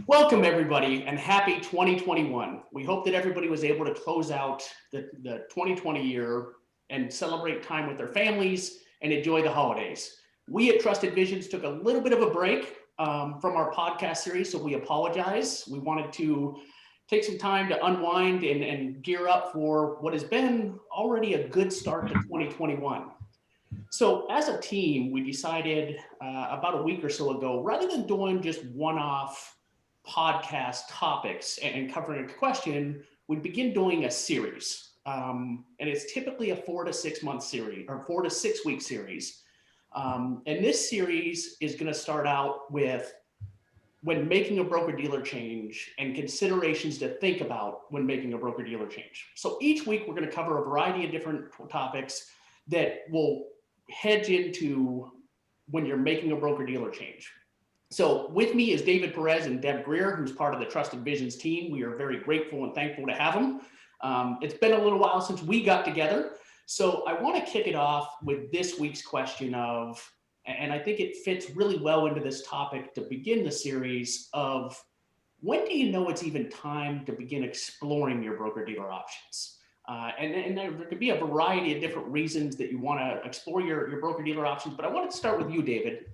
Welcome, everybody, and happy 2021. We hope that everybody was able to close out the 2020 year and celebrate time with their families and enjoy the holidays. We at Trusted Visions took a little bit of a break from our podcast series, so we apologize. We wanted to take some time to unwind and gear up for what has been already a good start to 2021. So, as a team, we decided about a week or so ago, rather than doing just one off podcast topics and covering a question, we begin doing a series. And it's typically a 4 to 6 month series or 4 to 6 week series. And this series is going to start out with when making a broker dealer change and considerations to think about when making a broker dealer change. So each week, we're going to cover a variety of different topics that will hedge into when you're making a broker dealer change. So with me is David Perez and Deb Greer, who's part of the Trusted Visions team. We are very grateful and thankful to have them. It's been a little while since we got together. So I want to kick it off with this week's question of, and I think it fits really well into this topic to begin the series of, when do you know it's even time to begin exploring your broker dealer options? And there could be a variety of different reasons that you want to explore your broker dealer options. But I wanted to start with you, David.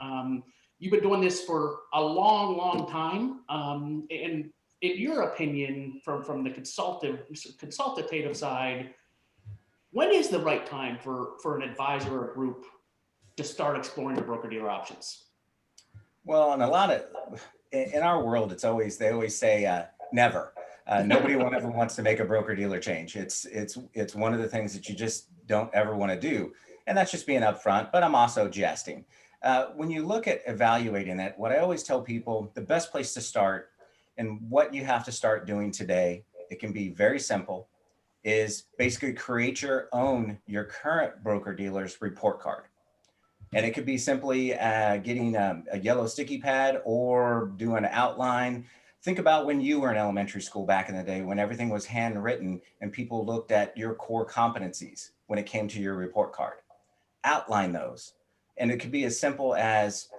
You've been doing this for a long, long time. And in your opinion, from the consultative side, when is the right time for an advisor or a group to start exploring their broker dealer options? Well, in our world, they always say never. Nobody ever wants to make a broker dealer change. It's one of the things that you just don't ever want to do, and that's just being upfront. But I'm also jesting. When you look at evaluating it, what I always tell people, the best place to start and what you have to start doing today, it can be very simple, is basically create your current broker dealer's report card. And it could be simply getting a yellow sticky pad or do an outline. Think about when you were in elementary school back in the day, when everything was handwritten and people looked at your core competencies when it came to your report card. Outline those. And it could be as simple as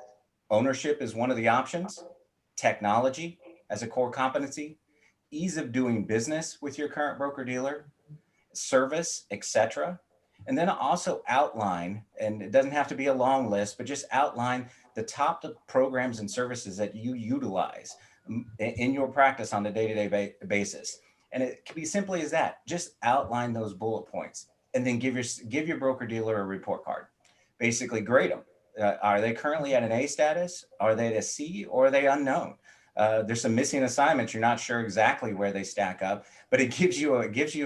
ownership is one of the options, technology as a core competency, ease of doing business with your current broker dealer, service, etc. And then also outline, and it doesn't have to be a long list, but just outline the top programs and services that you utilize in your practice on a day-to-day basis. And it can be simply as that. Just outline those bullet points and then give your broker dealer a report card. Basically grade them. Are they currently at an A status? Are they at a C, or are they unknown? There's some missing assignments. You're not sure exactly where they stack up, but it gives you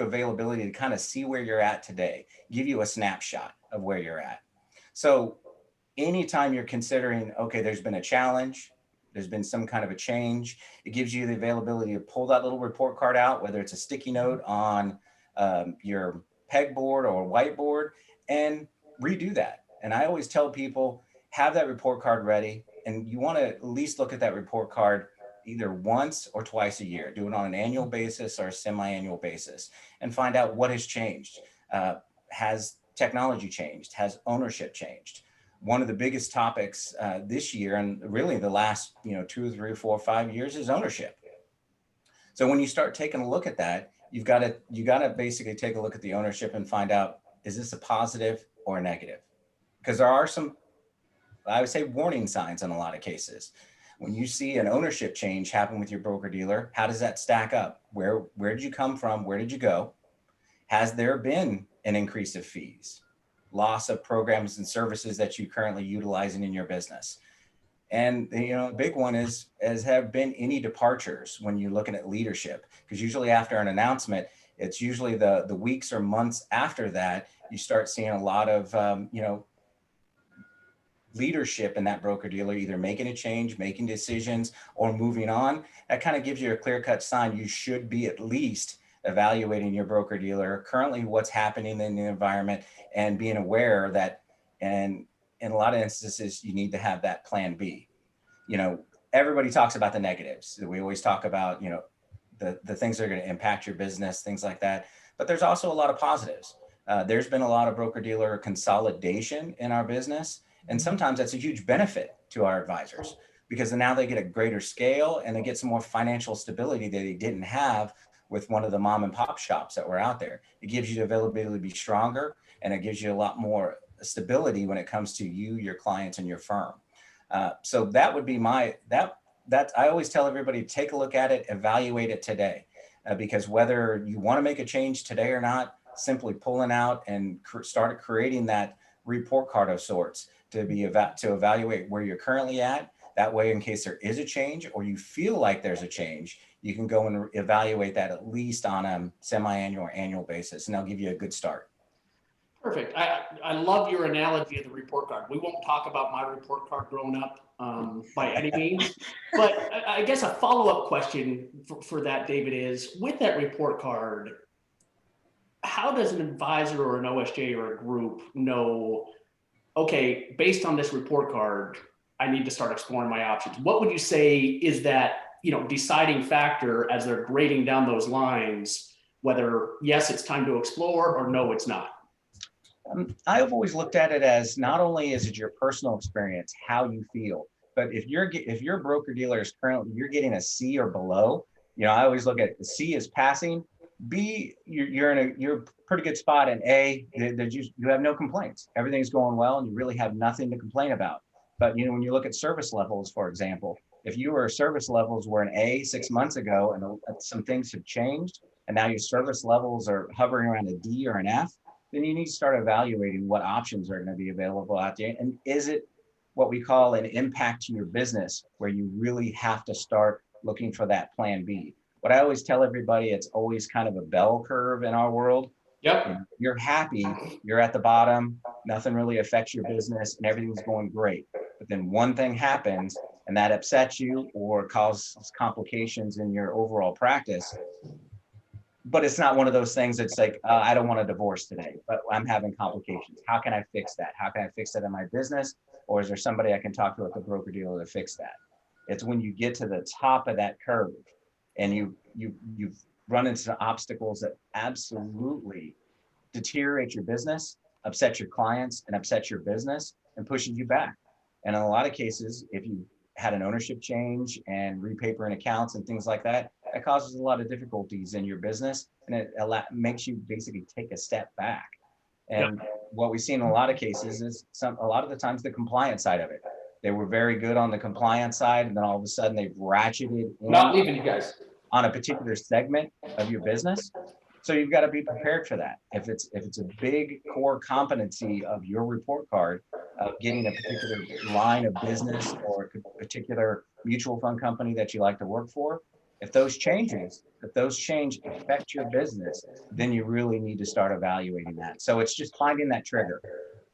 availability to kind of see where you're at today, give you a snapshot of where you're at. So anytime you're considering, okay, there's been a challenge, there's been some kind of a change, it gives you the availability to pull that little report card out, whether it's a sticky note on your pegboard or whiteboard, and redo that. And I always tell people, have that report card ready, and you want to at least look at that report card either once or twice a year. Do it on an annual basis or a semi-annual basis and find out what has changed. Has technology changed? Has ownership changed? One of the biggest topics this year, and really the last 2, 3, 4, 5 years, is ownership. So when you start taking a look at that, you got to basically take a look at the ownership and find out, is this a positive or a negative? Because there are some, I would say, warning signs in a lot of cases. When you see an ownership change happen with your broker dealer, how does that stack up? Where did you come from? Where did you go? Has there been an increase of fees, loss of programs and services that you currently utilizing in your business? And a big one is, have been any departures when you're looking at leadership? Because usually after an announcement, it's usually the weeks or months after that, you start seeing a lot of, leadership in that broker dealer, either making a change, making decisions, or moving on. That kind of gives you a clear-cut sign you should be at least evaluating your broker dealer, currently what's happening in the environment, and being aware that, and in a lot of instances, you need to have that plan B. Everybody talks about the negatives. We always talk about, the things that are going to impact your business, things like that. But there's also a lot of positives. There's been a lot of broker dealer consolidation in our business. And sometimes that's a huge benefit to our advisors. because now they get a greater scale and they get some more financial stability that they didn't have with one of the mom and pop shops that were out there. It gives you the availability to be stronger, and it gives you a lot more stability when it comes to you, your clients, and your firm. So that would be that I always tell everybody, take a look at it, evaluate it today, because whether you want to make a change today or not, simply pulling out and start creating that report card of sorts to evaluate where you're currently at. That way, in case there is a change or you feel like there's a change, you can go and evaluate that at least on a semi-annual or annual basis, and they'll give you a good start. Perfect. I love your analogy of the report card. We won't talk about my report card growing up by any means, but I guess a follow-up question for that, David, is with that report card, how does an advisor or an OSJ or a group know, okay, based on this report card, I need to start exploring my options? What would you say is that, deciding factor as they're grading down those lines, whether yes, it's time to explore, or no, it's not? I've always looked at it as not only is it your personal experience, how you feel, but if your broker dealer is currently, you're getting a C or below, I always look at the C is passing, B, you're a pretty good spot, and A, that you have no complaints. Everything's going well and you really have nothing to complain about. But when you look at service levels, for example, if your service levels were an A 6 months ago and some things have changed and now your service levels are hovering around a D or an F, then you need to start evaluating what options are going to be available out there. And is it what we call an impact to your business, where you really have to start looking for that plan B? What I always tell everybody, it's always kind of a bell curve in our world. Yep. You're happy, you're at the bottom, nothing really affects your business and everything's going great. But then one thing happens and that upsets you or causes complications in your overall practice. But it's not one of those things that's like, I don't want a divorce today, but I'm having complications. How can I fix that? How can I fix that in my business? Or is there somebody I can talk to at the broker dealer to fix that? It's when you get to the top of that curve and you've run into obstacles that absolutely deteriorate your business, upset your clients, and upset your business, and pushes you back. And in a lot of cases, if you had an ownership change and repapering accounts and things like that, that causes a lot of difficulties in your business, and it makes you basically take a step back. And what we see in a lot of cases is a lot of the times the compliance side of it. They were very good on the compliance side, and then all of a sudden they've ratcheted Not leaving you guys on a particular segment of your business. So you've got to be prepared for that. If it's a big core competency of your report card of getting a particular line of business or a particular mutual fund company that you like to work for, if those changes affect your business, then you really need to start evaluating that. So it's just finding that trigger.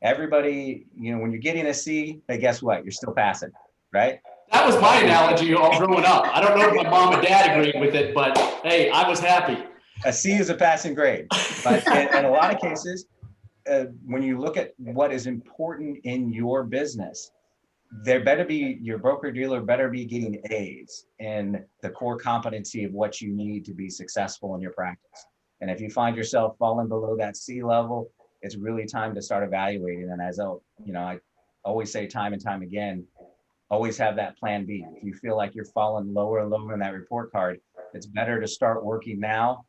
Everybody, when you're getting a C, hey, guess what? You're still passing, right? That was my analogy all growing up. I don't know if my mom and dad agreed with it, but hey, I was happy. A C is a passing grade. But in a lot of cases, when you look at what is important in your business, your broker dealer better be getting A's in the core competency of what you need to be successful in your practice. And if you find yourself falling below that C level, it's really time to start evaluating. And as I always say time and time again, always have that plan B. If you feel like you're falling lower and lower in that report card, it's better to start working now,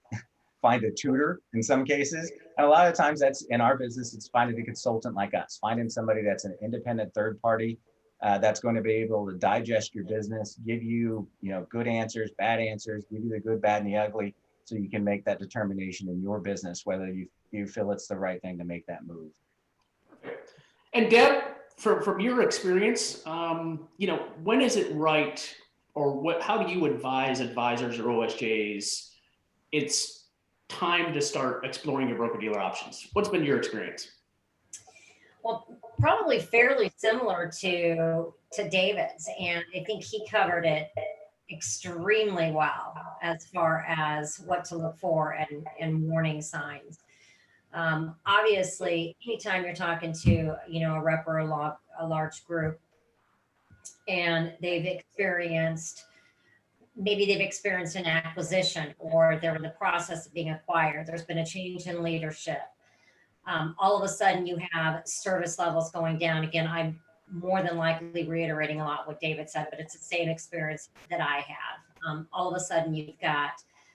find a tutor in some cases. And a lot of times that's in our business, it's finding a consultant like us, finding somebody that's an independent third party that's going to be able to digest your business, give you, good answers, bad answers, give you the good, bad, and the ugly, so you can make that determination in your business, whether you feel it's the right thing to make that move. And Deb, from your experience, when is it right, or how do you advise advisors or OSJs it's time to start exploring your broker dealer options? What's been your experience? Well, probably fairly similar to David's, and I think he covered it extremely well as far as what to look for and warning signs. Obviously, anytime you're talking to a rep or a large group, and maybe they've experienced an acquisition, or they're in the process of being acquired, there's been a change in leadership. All of a sudden you have service levels going down. Again, more than likely reiterating a lot what David said, but it's the same experience that I have. All of a sudden, you've got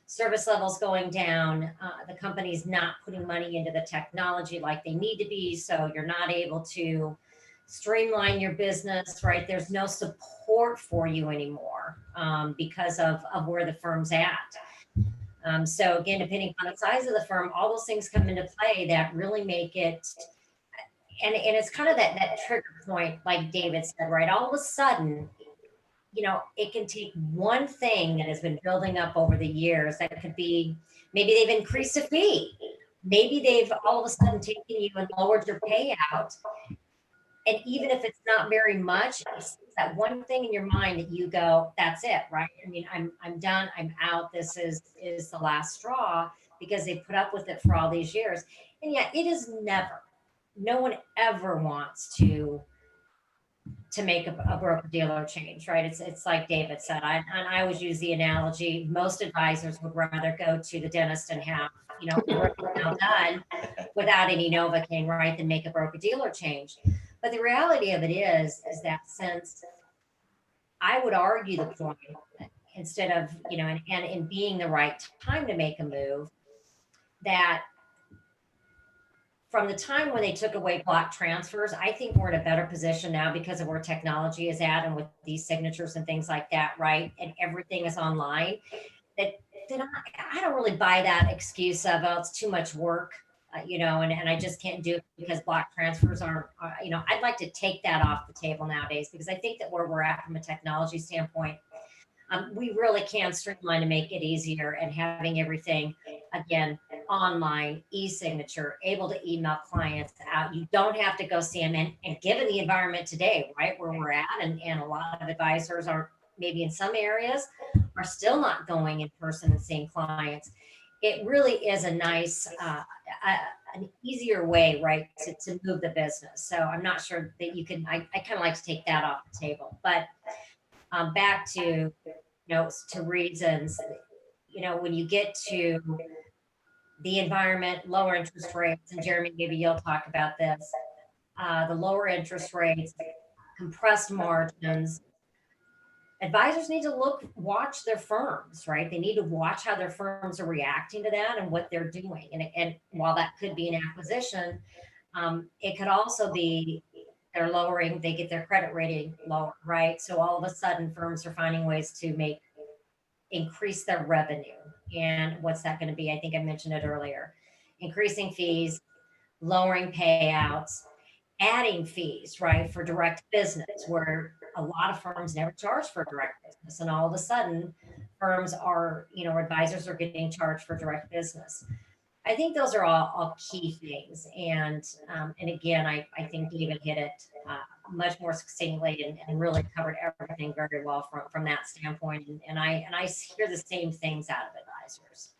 service levels going down. The company's not putting money into the technology like they need to be, so you're not able to streamline your business, right? There's no support for you anymore because of where the firm's at. So again, depending on the size of the firm, all those things come into play that really make it, and it's kind of that trigger point, like David said, right? All of a sudden, it can take one thing that has been building up over the years that could be, maybe they've increased a fee. Maybe they've all of a sudden taken you and lowered your payout. And even if it's not very much, it's that one thing in your mind that you go, that's it, right? I mean, I'm done, I'm out. This is the last straw, because they put up with it for all these years. And yet it is never, no one ever wants to make a broker dealer change, right? It's like David said. I always use the analogy, most advisors would rather go to the dentist and have, a root canal done without any Novocaine, right, than make a broker dealer change. But the reality of it is that since I would argue the point, instead of, and in being the right time to make a move, that from the time when they took away block transfers, I think we're in a better position now because of where technology is at and with these signatures and things like that, right? And everything is online. That I don't really buy that excuse of, oh, it's too much work, and I just can't do it because block transfers aren't, I'd like to take that off the table nowadays, because I think that where we're at from a technology standpoint, we really can streamline and make it easier, and having everything, again, online, e-signature, able to email clients out. You don't have to go see them. And given the environment today, right, where we're at, and a lot of advisors are, maybe in some areas, are still not going in person and seeing clients. It really is a nice, an easier way, right, to move the business. So I'm not sure that you can, I kind of like to take that off the table. But back to, to reasons, when you get to the environment, lower interest rates, and Jeremy, maybe you'll talk about this, the lower interest rates, compressed margins, advisors need to watch their firms, right? They need to watch how their firms are reacting to that and what they're doing. And while that could be an acquisition, it could also be they get their credit rating lower, right? So all of a sudden firms are finding ways to increase their revenue. And what's that going to be? I think I mentioned it earlier. Increasing fees, lowering payouts, adding fees, right, for direct business, where a lot of firms never charge for direct business. And all of a sudden, firms are, advisors are getting charged for direct business. I think those are all key things. And again, I think David hit it much more succinctly and really covered everything very well from that standpoint. And I hear the same things out of advisors.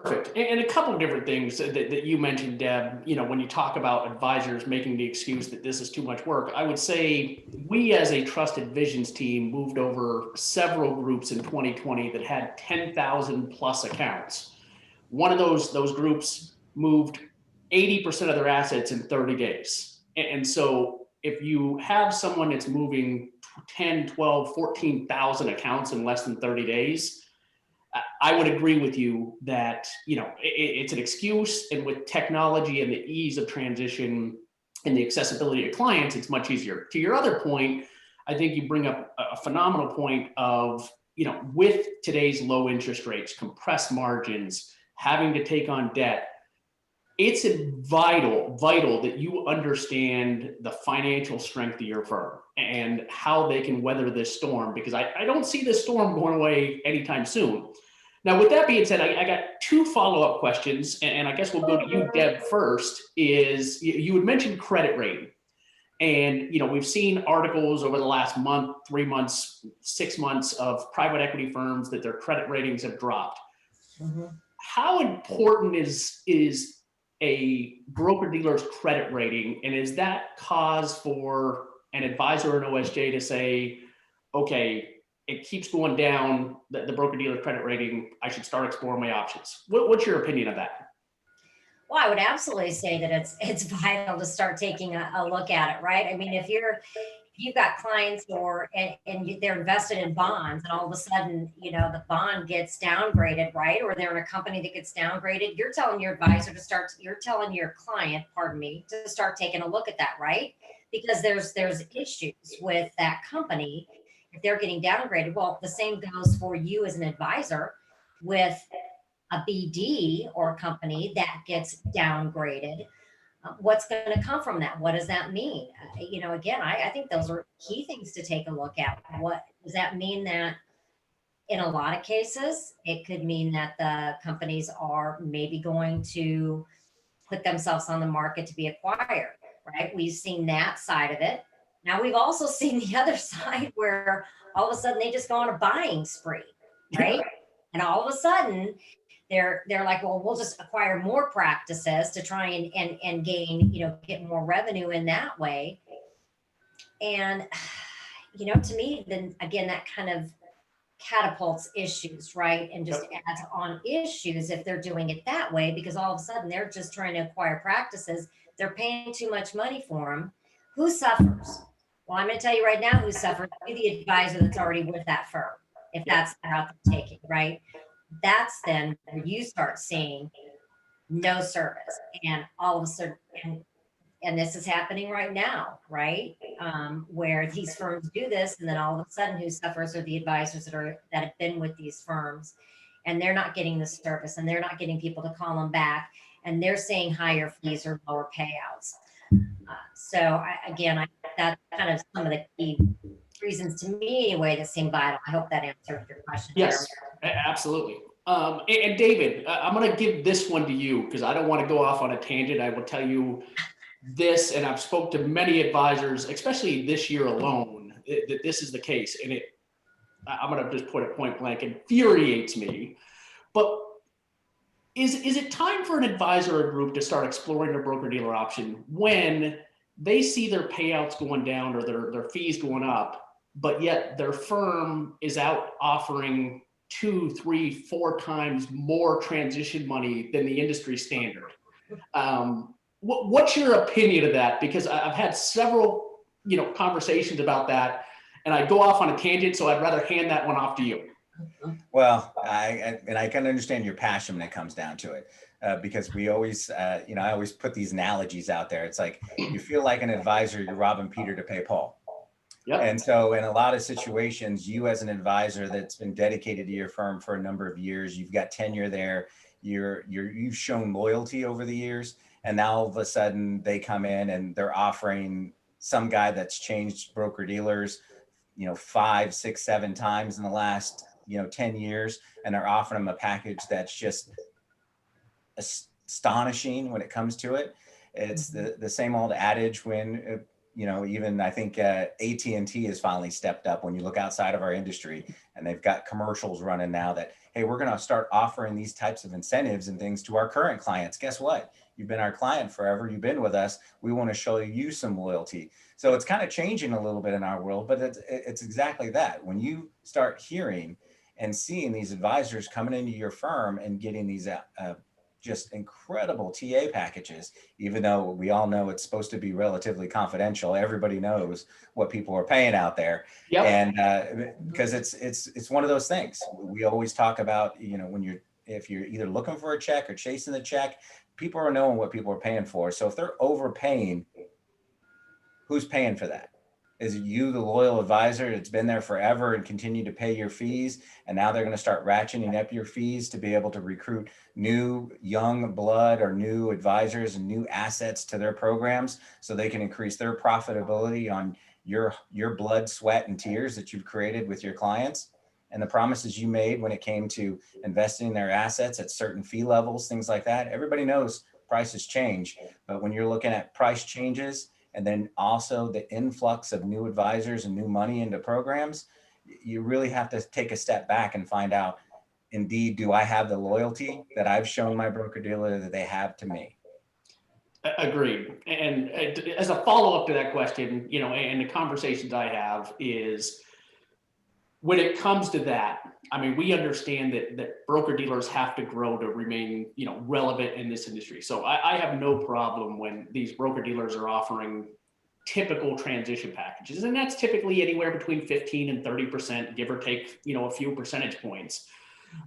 Perfect. And a couple of different things that you mentioned, Deb, when you talk about advisors making the excuse that this is too much work, I would say we as a Trusted Visions team moved over several groups in 2020 that had 10,000 plus accounts. One of those groups moved 80% of their assets in 30 days. And so if you have someone that's moving 10, 12, 14,000 accounts in less than 30 days, I would agree with you that, it's an excuse, and with technology and the ease of transition and the accessibility to clients, it's much easier. To your other point, I think you bring up a phenomenal point of, with today's low interest rates, compressed margins, having to take on debt, it's vital that you understand the financial strength of your firm and how they can weather this storm, because I don't see this storm going away anytime soon. Now, with that being said, I got two follow-up questions, and I guess we'll go to you, Deb, first. Is you had mentioned credit rating, and we've seen articles over the last month, 3 months, 6 months of private equity firms that their credit ratings have dropped. Mm-hmm. How important is a broker dealer's credit rating, and is that cause for an advisor or an OSJ to say, okay, it keeps going down, the broker dealer credit rating, I should start exploring my options? What's your opinion of that? Well, I would absolutely say that it's vital to start taking a look at it, right? I mean, if you've got clients they're invested in bonds and all of a sudden, the bond gets downgraded, right? Or they're in a company that gets downgraded, you're telling your client, pardon me, to start taking a look at that, right? Because there's issues with that company if they're getting downgraded. Well, the same goes for you as an advisor with a BD or a company that gets downgraded. What's going to come from that? What does that mean? Again, I think those are key things to take a look at. What does that mean? That in a lot of cases, it could mean that the companies are maybe going to put themselves on the market to be acquired, right? We've seen that side of it. Now we've also seen the other side where all of a sudden they just go on a buying spree, right? And all of a sudden they're like, well, we'll just acquire more practices to try and gain, get more revenue in that way. And to me, then again, that kind of catapults issues, right? And just adds on issues if they're doing it that way, because all of a sudden they're just trying to acquire practices. They're paying too much money for them. Who suffers? Well, I'm going to tell you right now who suffers. Be the advisor that's already with that firm, if that's the route they're taking, right? That's then where you start seeing no service, and all of a sudden, and this is happening right now, right? Where these firms do this, and then all of a sudden, who suffers are the advisors that have been with these firms, and they're not getting the service, and they're not getting people to call them back, and they're saying higher fees or lower payouts. That's kind of some of the key reasons to me anyway that seem vital. I hope that answered your question. Yes, absolutely. And David, I'm going to give this one to you because I don't want to go off on a tangent. I will tell you this, and I've spoke to many advisors, especially this year alone, that this is the case. And I'm going to just put it point blank, infuriates me. But is it time for an advisor or group to start exploring a broker-dealer option when they see their payouts going down or their fees going up, but yet their firm is out offering 2, 3, 4 times more transition money than the industry standard? What's your opinion of that? Because I've had several, conversations about that, and I go off on a tangent, so I'd rather hand that one off to you. Well, I can understand your passion when it comes down to it, because we always, I always put these analogies out there. It's like you feel like an advisor, you're robbing Peter to pay Paul. Yep. And so in a lot of situations, you as an advisor that's been dedicated to your firm for a number of years, you've got tenure there, you've shown loyalty over the years, and now all of a sudden they come in and they're offering some guy that's changed broker dealers, 5, 6, 7 times in the last 10 years, and they're offering them a package that's just astonishing when it comes to it. It's the same old adage when even I think AT&T has finally stepped up. When you look outside of our industry, and they've got commercials running now that, hey, we're going to start offering these types of incentives and things to our current clients. Guess what? You've been our client forever. You've been with us. We want to show you some loyalty. So it's kind of changing a little bit in our world, but it's exactly that. When you start hearing and seeing these advisors coming into your firm and getting these just incredible TA packages, even though we all know it's supposed to be relatively confidential. Everybody knows what people are paying out there. Yep. And because it's one of those things we always talk about, if you're either looking for a check or chasing the check, people are knowing what people are paying for. So if they're overpaying, who's paying for that? Is it you, the loyal advisor that's been there forever and continue to pay your fees? And now they're going to start ratcheting up your fees to be able to recruit new young blood or new advisors and new assets to their programs so they can increase their profitability on your blood, sweat, and tears that you've created with your clients and the promises you made when it came to investing in their assets at certain fee levels, things like that. Everybody knows prices change, but when you're looking at price changes, and then also the influx of new advisors and new money into programs, you really have to take a step back and find out, indeed, do I have the loyalty that I've shown my broker-dealer that they have to me? Agreed. And as a follow-up to that question, and the conversations I have is, when it comes to that, I mean, we understand that broker dealers have to grow to remain, relevant in this industry. So I have no problem when these broker dealers are offering typical transition packages. And that's typically anywhere between 15 and 30%, give or take, a few percentage points.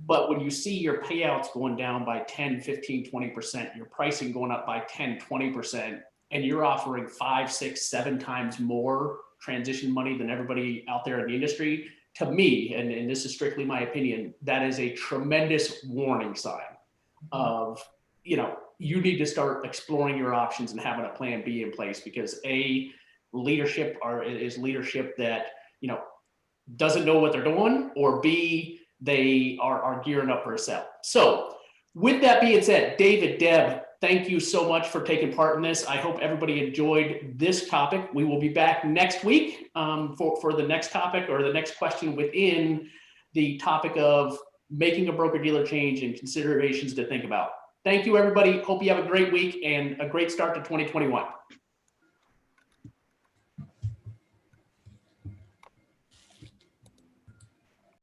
But when you see your payouts going down by 10, 15, 20%, your pricing going up by 10, 20%, and you're offering 5, 6, 7 times more transition money than everybody out there in the industry, to me, and this is strictly my opinion, that is a tremendous warning sign of, you need to start exploring your options and having a plan B in place, because leadership is leadership that, doesn't know what they're doing, or B, they are gearing up for a sell. So with that being said, David, Deb, thank you so much for taking part in this. I hope everybody enjoyed this topic. We will be back next week for the next topic, or the next question within the topic of making a broker dealer change and considerations to think about. Thank you, everybody. Hope you have a great week and a great start to 2021.